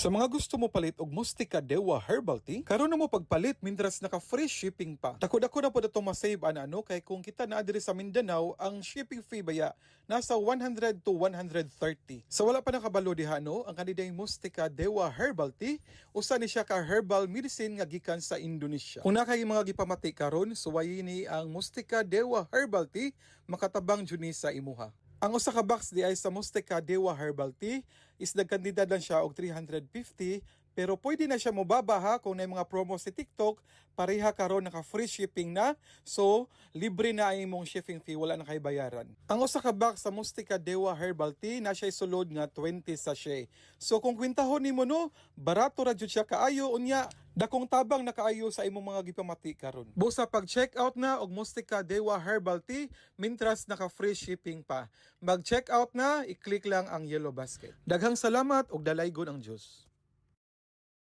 Sa mga gusto mo palit og Mustika Dewa Herbal Tea, karon na mo pagpalit mintras naka-free shipping pa. Dako-dako na po itong masave ano kay kung kita na diri sa Mindanao, ang shipping fee baya nasa 100 to 130. Sa wala pa nakabalo diha ang kandiday Mustika Dewa Herbal Tea, usa ni siya ka herbal medicine nga gikan sa Indonesia. Kung nakay mga gipamati karon, suwayi ni ang Mustika Dewa Herbal Tea makatabang jud ni sa imuha. Ang usa ka box di ay sa Mustika Dewa Herbal Tea is nagkandida lang siya og 350, pero pwede na siya mobaba ha kung may mga promo si TikTok, pareha karon naka free shipping na, so libre na ang imong shipping fee, wala na kay bayaran. Ang usa ka box sa Mustika Dewa Herbal Tea na siya sulod nga 20 sachet. So kung kwintahon nimo barato ra jud siya kaayo, unya dakong tabang na kaayo sa imong mga gipamati karon. Busa pag check out na og Mustika Dewa Herbal Tea, mintras naka free shipping pa. Mag check out na, i-click lang ang yellow basket. Daghang salamat og dalaygon ang Diyos.